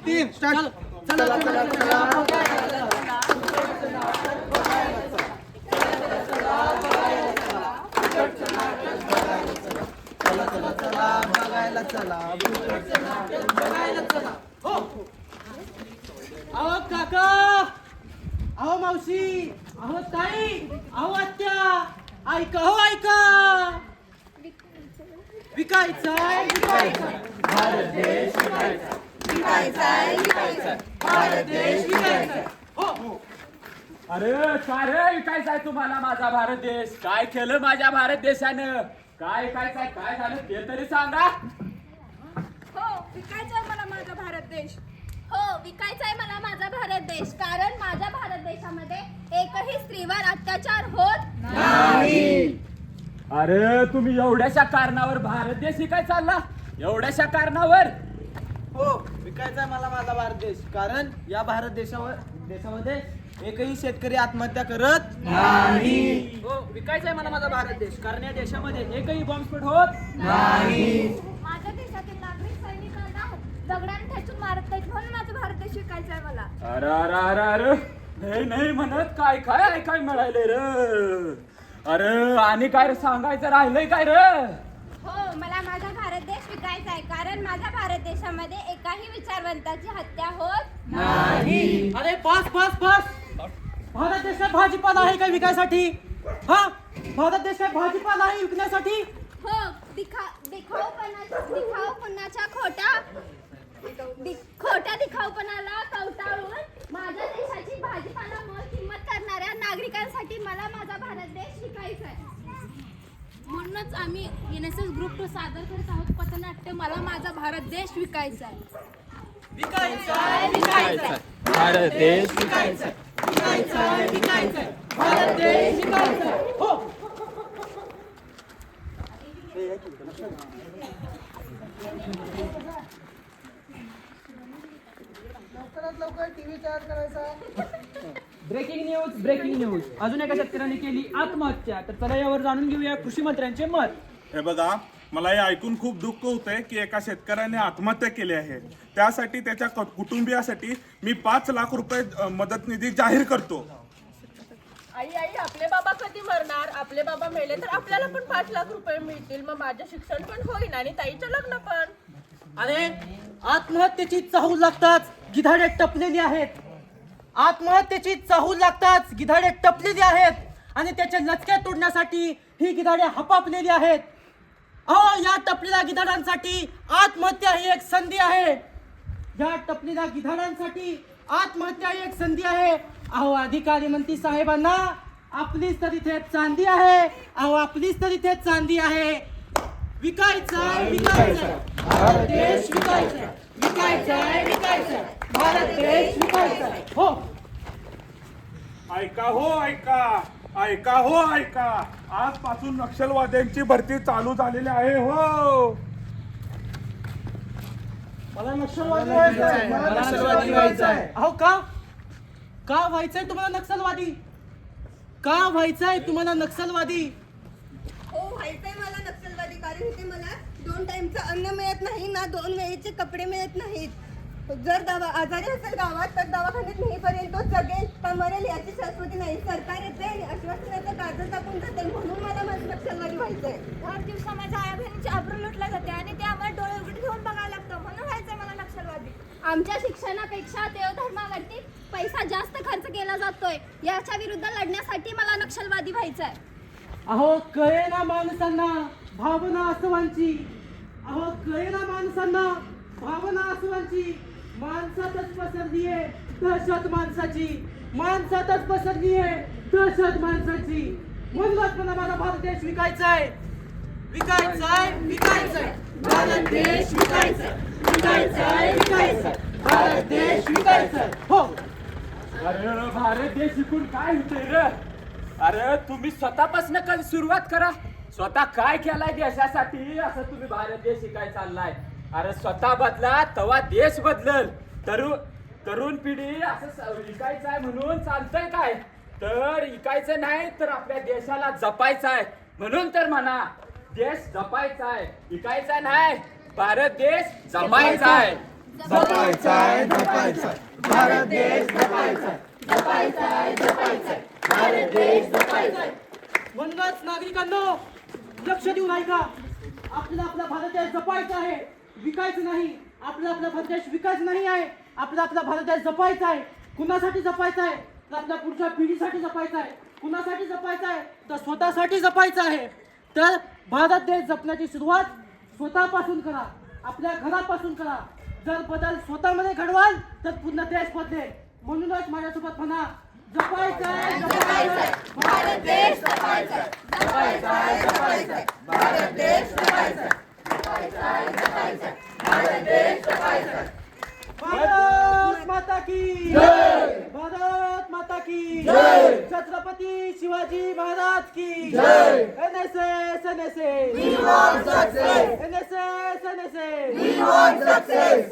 3 start. चला चला चला बघायला चला. अहो काका, अहो मावशी, अहो ताई, अहो आत्या, ऐका हो ऐका. विकायचाय विकायचाय भारत देश विकायचा. विकायचाय विकायचाय भारत देश विकायचाय. हो. अरे काय रे विकायचाय तुम्हाला माझा भारत देश? काय केलं माझ्या भारत देशानं? काय काय काय काय झालं ते तरी सांगा. हो विकायचा आहे मला माझा भारत देश. हो विकायचा आहे मला माझा भारत देश, कारण माझ्या भारत देशामध्ये एकही स्त्रीवर अत्याचार होत नाही. अरे तुम्ही एवढ्याशा कारणावर भारत देश विकाय चालला? एवढ्याशा कारणावर? हो विकायचा मला माझा भारत देश, कारण या भारत देशामध्ये एकही शेतकरी आत्महत्या करत नाही. हो विकायचाय मला माझा भारत देश, कारण या देशामध्ये एकही बॉम्बस्फोट होत नाही. माझ्या देशातील नागरिक सैनिकांना दगडाने ठेचून मारत नाहीत, म्हणून माझा भारत देश विकायचा आहे मला. अरे अरे अरे अरे नाही नाही म्हणत काय काय ऐकाय मिळाले र. अरे आणि काय रे सांगायचं राहिलंय काय र? हो मला माझा भारत देश विकायचा आहे, कारण माझ्या भारत देशामध्ये एकाही विचारवंताची हत्या होत नाही. अरे पास पास पास. भारत देशात भाजीपाला आहे का विकायसाठी? हा भारत देशात भाजीपाला आहे विकण्यासाठी? हो दिखाऊपणाच्या खोट्या दिखाऊपणाला कवटाळून माझ्या देशाची भाजीपाला मोल किंमत करणाऱ्या नागरिकांसाठी मला माझा भारत देश विकायचा आहे. म्हणूनच आम्ही युनेसेफ ग्रुप टू सादर करत आहोत पथनाट्य मला माझा भारत देश विकायचा आहे. विकायचाय विकायचाय भारत देश विकायचाय. विकायचाय विकायचाय भारत देश विकायचाय. हो. लवकर टीव्ही चार्ज करायचा. Breaking news. अजून एका शेतकऱ्याने केली आत्महत्या. तर चला यावर जाणून घेऊया कृषी मंत्र्यांचे मत. हे बघा, मला हे ऐकून खूप दुःख होतंय की एका शेतकऱ्याने आत्महत्या केली आहे. त्यासाठी त्याच्या कुटुंबियासाठी मी 5 लाख रुपये मदत निधी जाहीर करतो. आई आपले बाबा कधी मरणार? आपले बाबा मेले तर आपल्याला पण 5 लाख रुपये मिळतील, मग माझं शिक्षण पण होईल आणि ताईचं लग्न पण. अरे आत्महत्येची चाहूल लागताच गिधाडे टपलेली आहेत. आत्महत्येची चाहूल लागताच गिधाडे टपलेली आहेत आणि त्याचे लचके तोडण्यासाठी ही गिधाडे हपापलेली आहेत. अहो या टपलेल्या गिधाडांसाठी आत्महत्या ही एक संधी आहे. या टपलेल्या गिधाडांसाठी आत्महत्या ही एक संधी आहे. अहो अधिकारी मंत्री साहेबांना आपलीच तर इथे चांदी आहे. अहो आपलीच तर इथे चांदी आहे. विकायचाय विकायचाय भारत देश विकायचाय. विकायचाय विकायचाय भारत देश विकायचाय. हो ऐका हो ऐका हो ऐका. आजपासून नक्षलवाद्यांची भरती चालू झालेली आहे. हो मला नक्षलवादी व्हायचंय. मला नक्षलवादी व्हायचंय. अहो का व्हायचंय तुम्हाला नक्षलवादी? का व्हायचंय तुम्हाला नक्षलवादी? हो व्हायचंय मला नक्षलवादी, कारण इथे मला 2 टाइमचं अन्न मिळत नाही ना 2 वेळेचे कपडे मिळत नाहीत. जर आजारी असेल गावात तर दवाखान्यात नेईपर्यंत तो जगेल का मरेल याची शाश्वती नाही. सरकार येते आणि आश्वासनाचं कागद टाकून जाते, म्हणून मला माझं नक्षलवादी व्हायचंय. हर दिवसा माझ्या आया बहिणीची आबरू लुटल्या जाते आणि ते आम्हाला डोळे उघडे ठेवून बघायला लागतं, म्हणून व्हायचंय मला नक्षलवादी. आमच्या शिक्षणापेक्षा देवधर्मावरती पैसा जास्त खर्च केला जातोय. याच्या विरुद्ध लढण्यासाठी मला नक्षलवादी व्हायचंय. अहो कळेना माणसांना भावना आसवांची. अहो कळेना माणसांना भावना आसवांची. माणसातच पसरली आहे दहशत माणसाची. माणसातच पसरली आहे दहशत माणसाची. म्हणूनच मला माझा भारत देश विकायचाय. विकायचाय विकायचाय भारत देश विकायचाय. विकायचाय विकायचाय भारत देश विकायचाय. हो अरे भारत देश शिकून काय होतंय र? अरे तुम्ही स्वतःपासून कधी सुरुवात करा. स्वतः काय केलाय देशासाठी असं तुम्ही भारत देश शिकाय चाललाय? अरे स्वतः बदला तेव्हा देश बदलल. तरुण पिढी असं विकायचं आहे म्हणून चालतंय काय? तर विकायचं नाही तर आपल्या देशाला जपायचं आहे. म्हणून तर म्हणा देश जपायचा आहे, विकायचा नाही. भारत देश जपायचा आहे. जपायचाय जपायचाय भारत देश जपायचाय जपायचाय जपायचाय भारत देश जपायचाय. म्हणूनच नागरिकांनो लक्ष देऊन ऐका. आपल्याला आपला भारत देश जपायचा आहे, विकायचं नाही. आपला आपला भारत देश विकायचा नाही आहे, आपला आपला भारत देश जपायचा आहे. कुणासाठी जपायचा आहे? तर आपल्या पुढच्या पिढीसाठी जपायचा आहे. कुणासाठी जपायचा आहे? तर स्वतःसाठी जपायचा आहे. तर भारत देश जपण्याची सुरुवात स्वतःपासून करा, आपल्या घरापासून करा. जर बदल स्वतःमध्ये घडवाल तर पूर्ण देश बदलेल. म्हणूनच माझ्यासोबत म्हणा, जपायचंय जपायचंय भारत देश जपायचा जपायचाय जपायचाय भारत देश जपायचा जपायचाय जपायचाय भारत देश जपायचा. भारत माता की जय, भारत माता की जय, छत्रपती शिवाजी महाराज की जय. NSS NSS We want success. NSS NSS We want success.